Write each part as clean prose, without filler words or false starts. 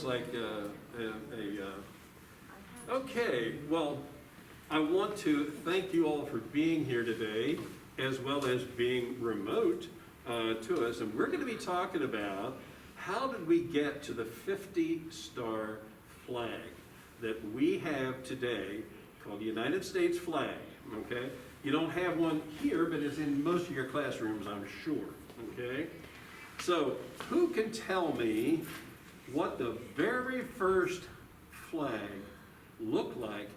Like okay, well, I want to thank you all for being here today, as well as being remote to us. And we're going to be talking about how did we get to the 50-star flag that we have today, called the United States flag, okay? You don't have one here, but it's in most of your classrooms, I'm sure, okay? So, who can tell me what the very first flag looked like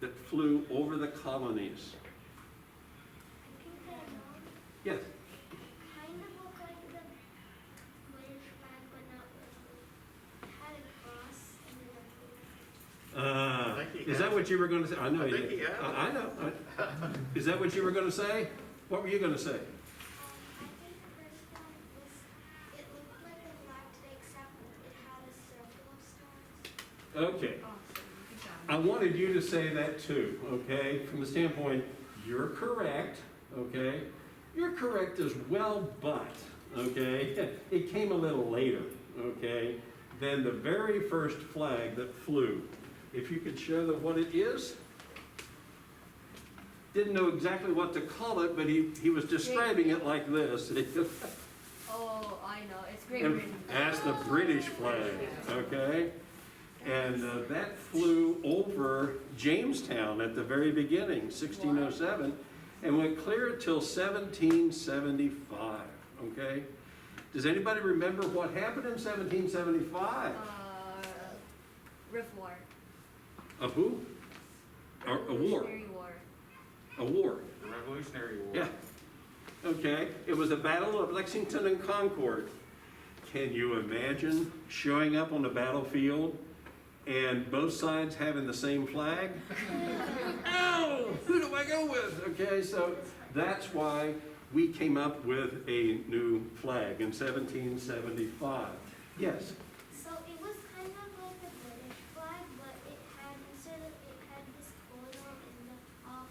that flew over the colonies? I think I know. Yes. It kind of looked like the British flag, but not really. It had a cross and then a blue. Is that what you were going to say? I know. I think he has. I know. Is that what you were going to say? What were you going to say? I think the first one was, it looked like the flag today, except it had a circle of stars. Okay. I wanted you to say that too, okay? From the standpoint, you're correct, okay? You're correct as well, but, okay, it came a little later, okay, than the very first flag that flew. If you could show them what it is. Didn't know exactly what to call it, but he was describing it like this. Oh, I know. It's Great And Britain. that's the British flag, okay? And that flew over Jamestown at the very beginning, 1607, and went clear until 1775, okay? Does anybody remember what happened in 1775? Riff War. A who? A war. Revolutionary War. A war. The Revolutionary War. Yeah. Okay. It was the Battle of Lexington and Concord. Can you imagine showing up on the battlefield and both sides having the same flag? Oh, who do I go with? Okay, so that's why we came up with a new flag in 1775. Yes? So it was kind of like the British flag, but it had, instead of, it had this color in the top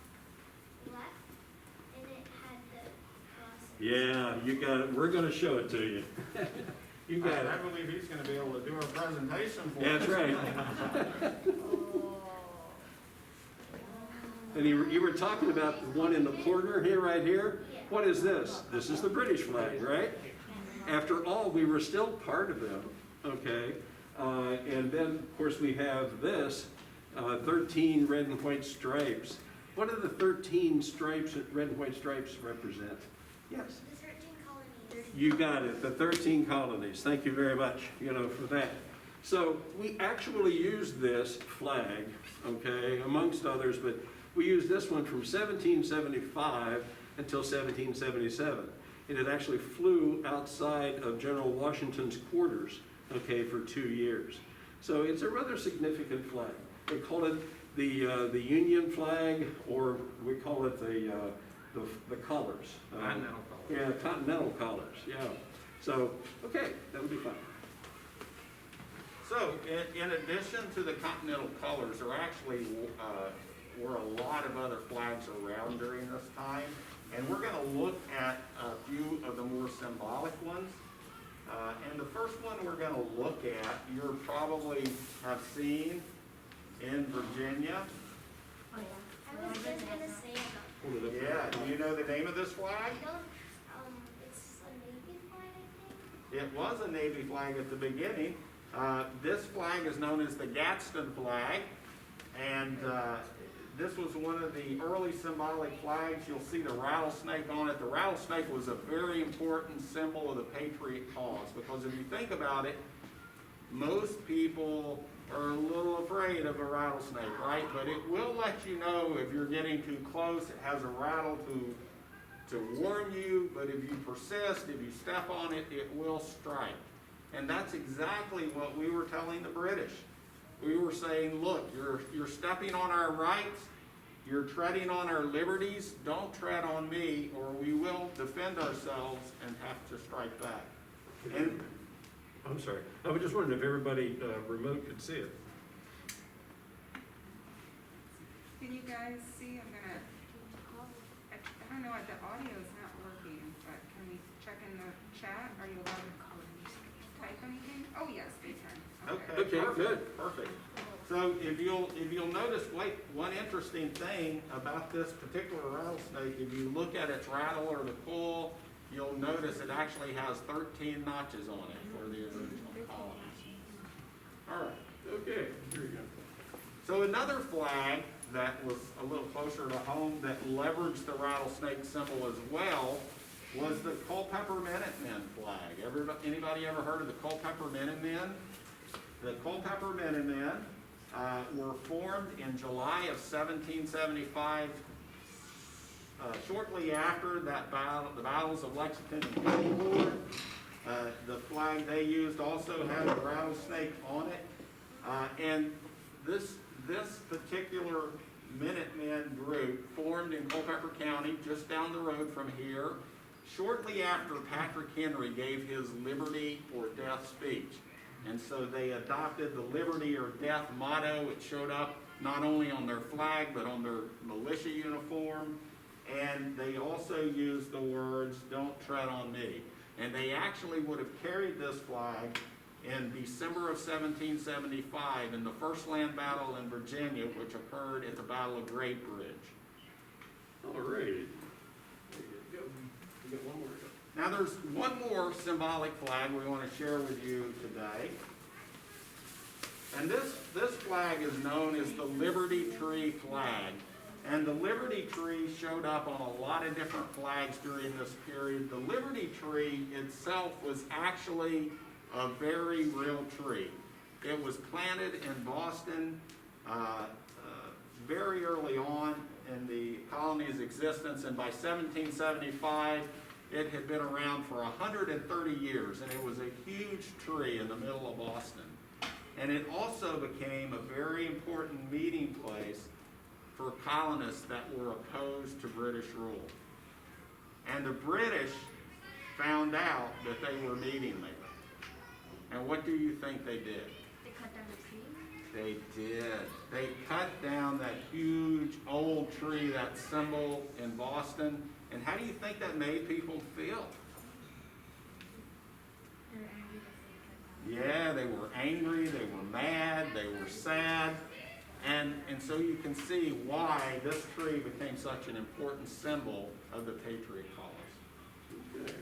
left, and it had the cross. Yeah, you got it. We're going to show it to you. You got I it. believe he's going to be able to do a presentation for us. That's right. Oh. And you were talking about the one in the corner here, right here. What is this? This is the British flag, right? After all, we were still part of them, okay? And then, of course, we have this, 13 red and white stripes. What do the 13 stripes, red and white stripes represent? Yes? The 13 colonies. You got it, the 13 colonies. Thank you very much, for that. So we actually used this flag, okay, amongst others, but we used this one from 1775 until 1777. And it actually flew outside of General Washington's quarters, okay, for 2 years. So it's a rather significant flag. They call it the Union flag, or we call it the colors. Continental colors. Yeah, continental colors, yeah. So, okay, that would be fine. So, in addition to the continental colors, there actually were a lot of other flags around during this time. And we're going to look at a few of the more symbolic ones. And the first one we're going to look at, you probably have seen in Virginia. I was just gonna say it. Hold it up. Yeah, do you know the name of this flag? I don't, it's a Navy flag, I think. It was a Navy flag at the beginning. This flag is known as the Thegatston Flag, and this was one of the early symbolic flags. You'll see the rattlesnake on it. The rattlesnake was a very important symbol of the Patriot cause, because if you think about it, most people are a little afraid of a rattlesnake, right? But it will let you know if you're getting too close. It has a rattle to warn you, but if you persist, if you step on it, it will strike. And that's exactly what we were telling the British. We were saying, look, you're stepping on our rights, you're treading on our liberties, don't tread on me, or we will defend ourselves and have to strike back. And I'm sorry. I was just wondering if everybody remote could see it. Can you guys see? I don't know if the audio is not working, but can we check in the chat? Are you allowed to type anything? Oh, yes, they can. Okay, Okay, perfect, good. perfect. So if you'll notice, wait, one interesting thing about this particular rattlesnake, if you look at its rattle or the pull, you'll notice it actually has 13 notches on it for the original colonies. All right. Okay, here you go. So another flag that was a little closer to home that leveraged the rattlesnake symbol as well was the Culpepper Minutemen flag. Anybody ever heard of the Culpepper Minutemen? The Culpepper Minutemen were formed in July of 1775, shortly after that battle, the battles of Lexington and Gettysburg. The flag they used also had a rattlesnake on it. And this particular Minutemen group formed in Culpeper County, just down the road from here, shortly after Patrick Henry gave his liberty or death speech. And so they adopted the liberty or death motto. It showed up not only on their flag, but on their militia uniform. And they also used the words, "Don't tread on me." And they actually would have carried this flag in December of 1775 in the first land battle in Virginia, which occurred at the Battle of Great Bridge. All right. There you go. You got one more. Now there's one more symbolic flag we want to share with you today. And this flag is known as the Liberty Tree flag. And the Liberty Tree showed up on a lot of different flags during this period. The Liberty Tree itself was actually a very real tree. It was planted in Boston very early on in the colony's existence, and by 1775, it had been around for 130 years, and it was a huge tree in the middle of Boston. And it also became a very important meeting place for colonists that were opposed to British rule. And the British found out that they were meeting there. And what do you think they did? They cut down the tree. They did. They cut down that huge old tree, that symbol in Boston. And how do you think that made people feel? They were angry that they cut down. Yeah, they were angry, they were mad, they were sad. And so you can see why this tree became such an important symbol of the Patriot cause. Okay.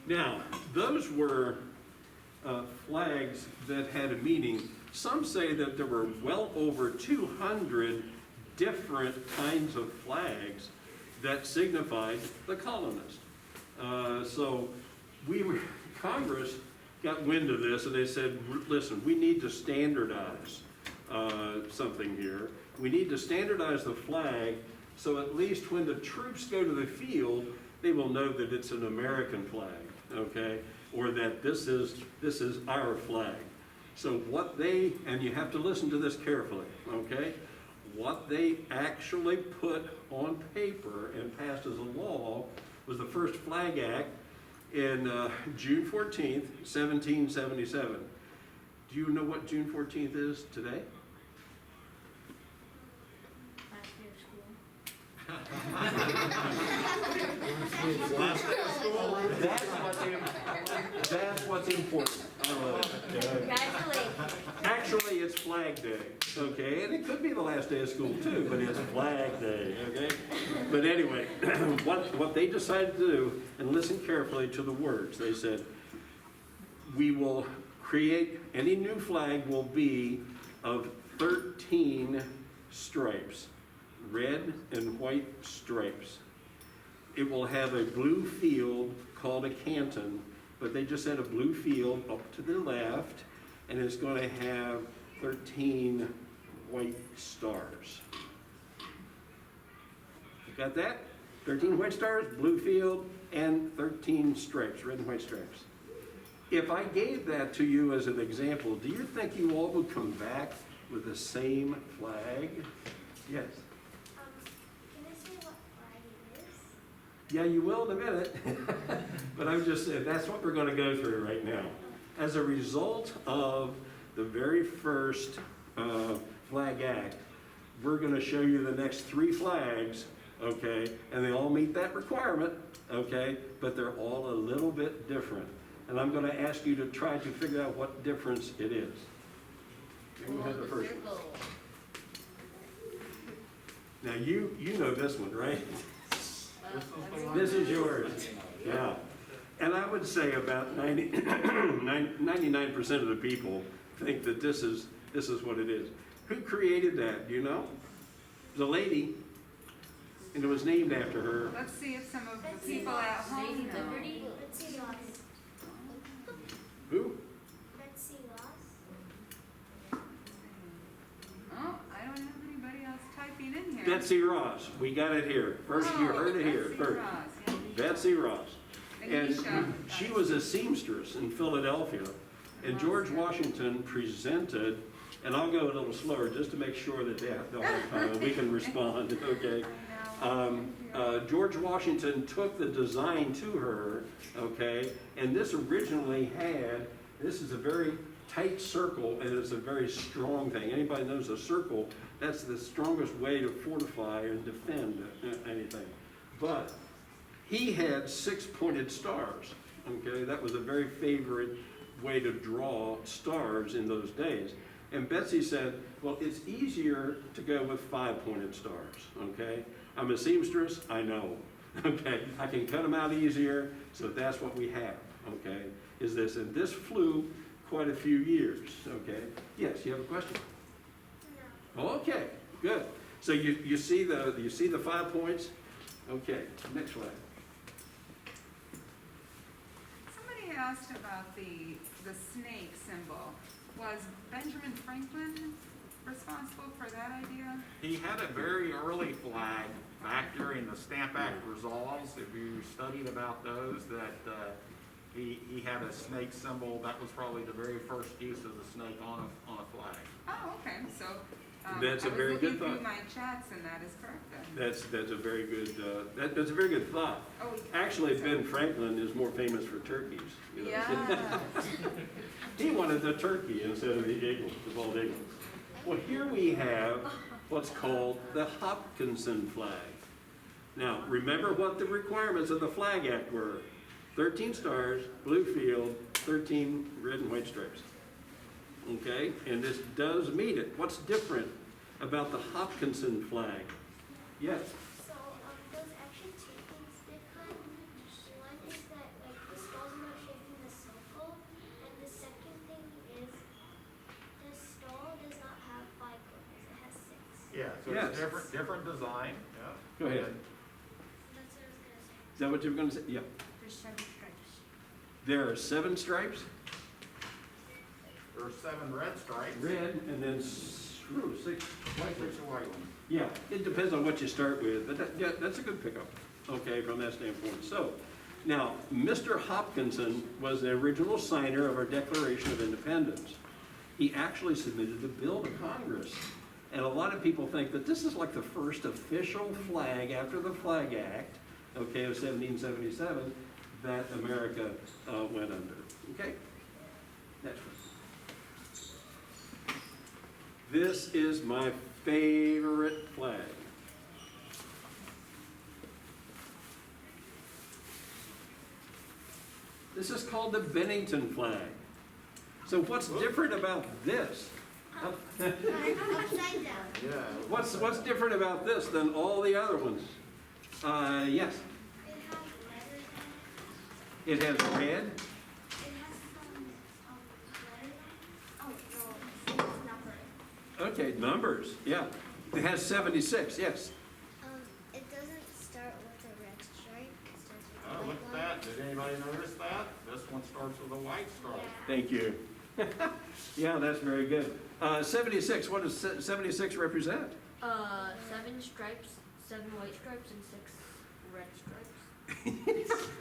Now, those were flags that had a meaning. Some say that there were well over 200 different kinds of flags that signified the colonist. So Congress got wind of this and they said, listen, we need to standardize something here. We need to standardize the flag so at least when the troops go to the field, they will know that it's an American flag, okay? Or that this is our flag. So what they, and you have to listen to this carefully, okay? What they actually put on paper and passed as a law was the first Flag Act in June 14th, 1777. Do you know what June 14th is today? Last day of school. That's what's important. Congratulations. Actually, it's Flag Day, okay? And it could be the last day of school too, but it's Flag Day, okay? But anyway, what they decided to do, and listen carefully to the words, they said, we will create, any new flag will be of 13 stripes, red and white stripes. It will have a blue field called a canton, but they just said a blue field up to the left, and it's going to have 13 white stars. You got that? 13 white stars, blue field, and 13 stripes, red and white stripes. If I gave that to you as an example, do you think you all would come back with the same flag? Yes. Can I say what flag it is? Yeah, you will in a minute. But I'm just saying, that's what we're going to go through right now. As a result of the very first Flag Act, we're going to show you the next 3 flags, okay? And they all meet that requirement, okay? But they're all a little bit different. and I'm gonna ask you to try to figure out what difference it is. Here we have the first one. Now, you know this one, right? This is yours, yeah. And I would say about 99% of the people think that this is what it is. Who created that, do you know? The lady, and it was named after her. Let's see if some of the Betsy people Ross. at home know. Betsy Ross. Who? Betsy Ross. Oh, I don't have anybody else typing in here. Betsy Ross, we got it here. First, you heard it here Betsy first. Ross, yeah. Betsy Ross. And Anisha. she was a seamstress in Philadelphia. And George Washington presented, and I'll go a little slower just to make sure that they'll have time and we can respond, okay? George Washington took the design to her, okay? And this originally this is a very tight circle and it's a very strong thing. Anybody knows a circle, that's the strongest way to fortify and defend anything. But he had 6-pointed stars, okay? That was a very favorite way to draw stars in those days. And Betsy said, well, it's easier to go with 5-pointed stars, okay? I'm a seamstress, I know, okay? I can cut them out easier, so that's what we have, okay? Is this, and this flew quite a few years, okay? Yes, you have a question? No. Okay, good. So you see the 5 points? Okay, next slide. Somebody asked about the snake symbol. Was Benjamin Franklin responsible for that idea? He had a very early flag back during the Stamp Act resolves. If you studied about those, that he had a snake symbol. That was probably the very first use of the snake on a flag. Oh, okay, so. That's a very good I was looking thought. through my chats and that is correct then. That's a very good that's a very good thought. Oh, Actually, Ben Franklin is more famous for turkeys. You know? yeah. He wanted the turkey instead of the eagle, the bald eagle. Well, here we have what's called the Hopkinson flag. Now, remember what the requirements of the Flag Act were: 13 stars, blue field, 13 red and white stripes. Okay, and this does meet it. What's different about the Hopkinson flag? Yes. So there's actually two things different. One is that like the stars are not shaped in a circle, and the second thing is the star does not have 5 corners; it has 6. Yeah, so Yes. it's different design. Yeah. Go ahead. That's what I was gonna say. Is that what you were going to say? Yeah. There's 7 stripes. There are 7 stripes. There are 7 red stripes. Red, and then 6 white. 6 white ones. Yeah, it depends on what you start with, but yeah, that's a good pickup, okay, from that standpoint. So, now, Mr. Hopkinson was the original signer of our Declaration of Independence. He actually submitted the bill to Congress, and a lot of people think that this is like the first official flag after the Flag Act, okay, of 1777, that America went under, okay? Next one. This is my favorite flag. This is called the Bennington Flag. So what's different about this? Upside down. Yeah. What's different about this than all the other ones? Yes, It has letters in it. it has red. It has some letters on it. Oh, no, it's numbered. Okay, numbers, yeah. It has 76, yes. It doesn't start with a red stripe. It starts with a Oh, white look at line. that. Did anybody notice that? This one starts with a white stripe. Thank you. Yeah, that's very good. 76, what does 76 represent? 7 stripes, 7 white stripes, and 6 red stripes.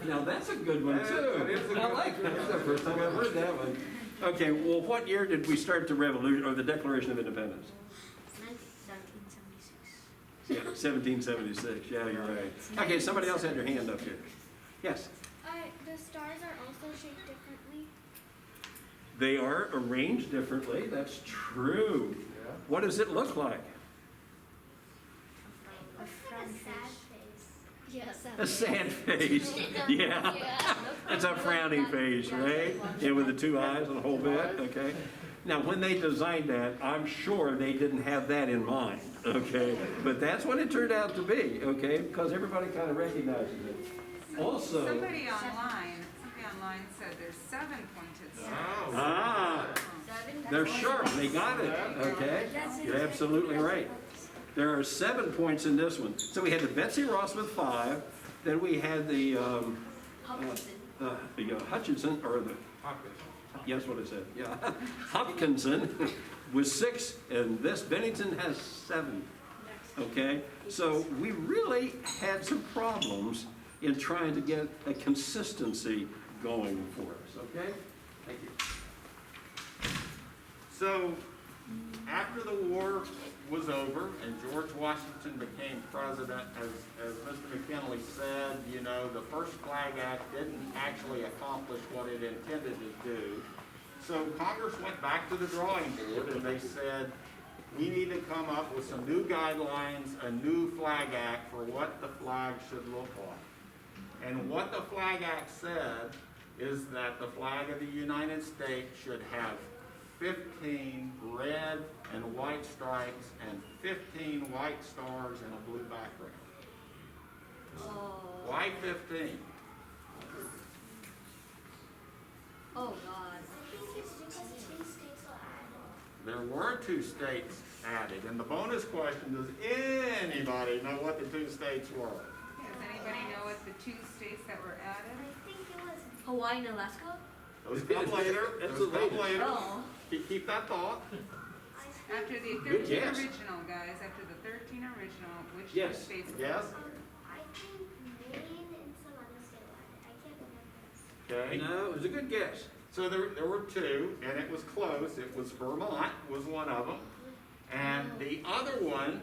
Now, that's a good one, That too. is a I good like one. that. That's the first time I've heard that one. Okay, well, what year did we start the revolution, or the Declaration of Independence? 1776. Yeah, 1776, yeah, you're right. Okay, somebody else had their hand up here. Yes? The stars are also shaped differently. They are arranged differently, that's true. Yeah. What does it look like? It looks like a sad face. Yes. A sad face, yeah. That's a frowning face, right? Yeah, with the two eyes and the whole bit, okay? Now, when they designed that, I'm sure they didn't have that in mind, okay? But that's what it turned out to be, okay? Because everybody kind of recognizes it. Also, Somebody online said there's 7 pointed stars. ah, they're sharp, they got it, okay? You're absolutely right. There are 7 points in this one. So we had the Betsy Ross with 5, then we had the Hutchinson, or the, yes, what I said, yeah, Hopkinson with 6, and this Bennington has 7, okay? So we really had some problems in trying to get a consistency going for us, okay? Thank you. So, after the war was over and George Washington became president, as Mr. McKinley said, you know, the first Flag Act didn't actually accomplish what it intended to do. So Congress went back to the drawing board and they said, we need to come up with some new guidelines, a new Flag Act for what the flag should look like. And what the Flag Act said is that the flag of the United States should have 15 red and white stripes and 15 white stars and a blue background. Why 15? Oh, God. I think it's because 2 states will add. There were 2 states added. And the bonus question, does anybody know what the 2 states were? Does anybody know what the 2 states that were added? I think it was. Hawaii and Alaska? Those come later. Those come later. Oh. Keep that thought. After the Good 13 guess. original, guys, after the 13 original, which Yes. states were Yes? I think Maine and some other state will add it. I can't remember. Okay. No, it was a good guess. So there were 2, and it was close. It was Vermont was one of them. And the other one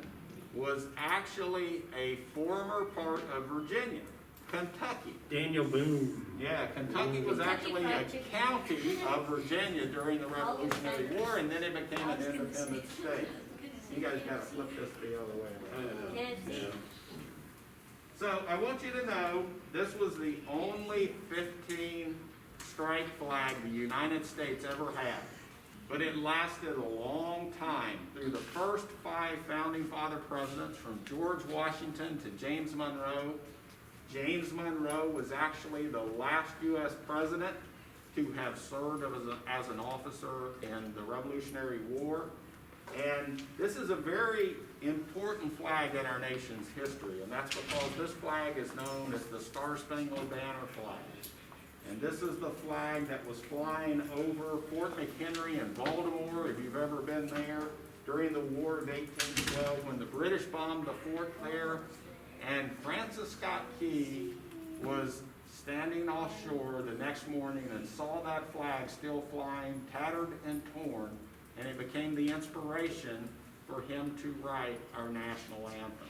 was actually a former part of Virginia, Kentucky. Daniel Boone. Yeah, Kentucky was actually a county of Virginia during the Revolutionary War, and then it became an independent state. You guys gotta flip this the other way around. Yes. So I want you to know, this was the only 15 stripe flag the United States ever had. But it lasted a long time, through the first 5 founding father presidents, from George Washington to James Monroe. James Monroe was actually the last U.S. president to have served as an officer in the Revolutionary War. And this is a very important flag in our nation's history, and that's because this flag is known as the Star-Spangled Banner flag. And this is the flag that was flying over Fort McHenry in Baltimore, if you've ever been there, during the War of 1812, when the British bombed the fort there. And Francis Scott Key was standing offshore the next morning and saw that flag still flying, tattered and torn, and it became the inspiration for him to write our national anthem.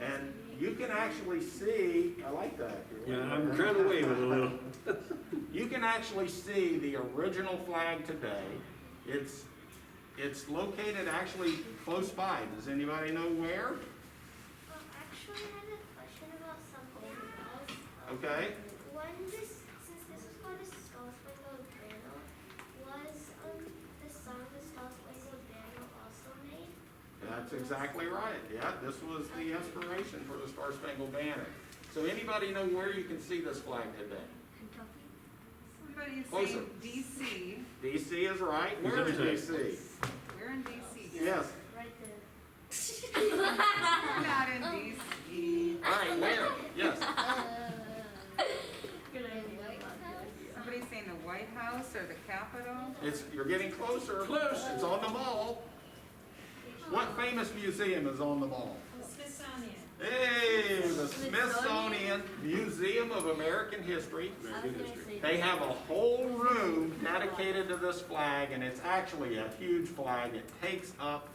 And you can actually see, I like that. Yeah, I'm trying to wave it a little. You can actually see the original flag today. It's located actually close by. Does anybody know where? Actually, I had a question about something else. Okay. Since this was called a Star-Spangled Banner, was the song the Star-Spangled Banner also made? That's exactly right. Yeah, this was the inspiration for the Star-Spangled Banner. So anybody know where you can see this flag today? Kentucky? Somebody is Closer. saying DC. DC is right. Where is DC? We're in DC. Yes. Right there. We're not in DC. All right, where? Yes. Good idea. Somebody's saying the White House or the Capitol. You're getting closer. Close. It's on the mall. What famous museum is on the mall? Smithsonian. Hey, the Smithsonian Museum of American History. American history. They have a whole room dedicated to this flag, and it's actually a huge flag. It takes up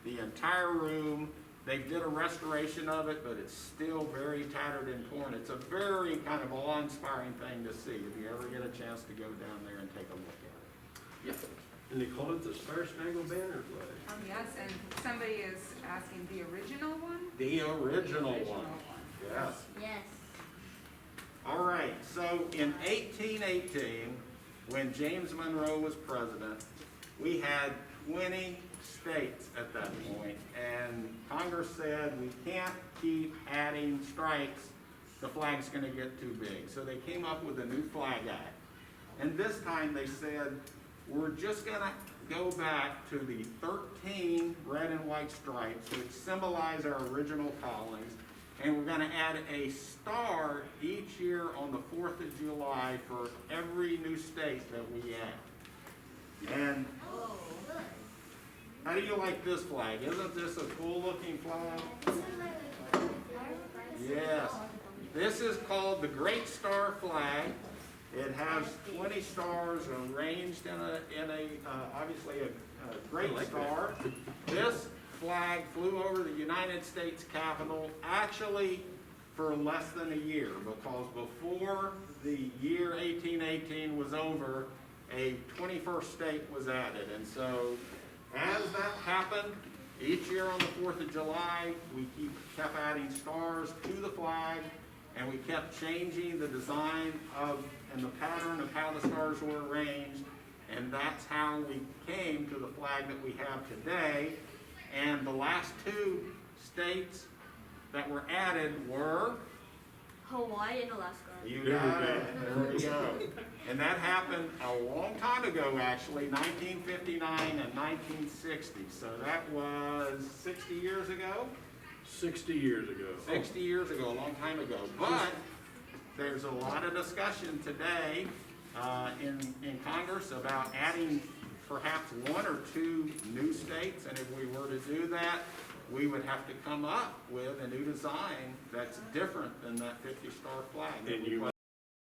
the entire room. They did a restoration of it, but it's still very tattered and torn. It's a very kind of awe-inspiring thing to see if you ever get a chance to go down there and take a look at it. Yeah. And they call it the Star-Spangled Banner flag. Yes, and somebody is asking the original one? The original one. Yes. Yes. All right, so in 1818, when James Monroe was president, we had 20 states at that point, and Congress said we can't keep adding stripes, the flag's gonna get too big. So they came up with a new flag act. And this time they said, we're just gonna go back to the 13 red and white stripes, which symbolize our original colonies, and we're gonna add a star each year on the 4th of July for every new state that we add. And how do you like this flag? Isn't this a cool looking flag? This is my favorite. Yes. This is called the Great Star Flag. It has 20 stars arranged in obviously a great star. This flag flew over the United States Capitol actually for less than a year, because before the year 1818 was over, a 21st state was added. And so as that happened, each year on the 4th of July, we kept adding stars to the flag, and we kept changing the design of and the pattern of how the stars were arranged, and that's how we came to the flag that we have today. And the last two states that were added were? Hawaii and Alaska. You got it. There we go. And that happened a long time ago, actually, 1959 and 1960. So that was 60 years ago? 60 years ago. 60 years ago, a long time ago. But there's a lot of discussion today in Congress about adding perhaps 1 or 2 new states. And if we were to do that, we would have to come up with a new design that's different than that 50-star flag. And you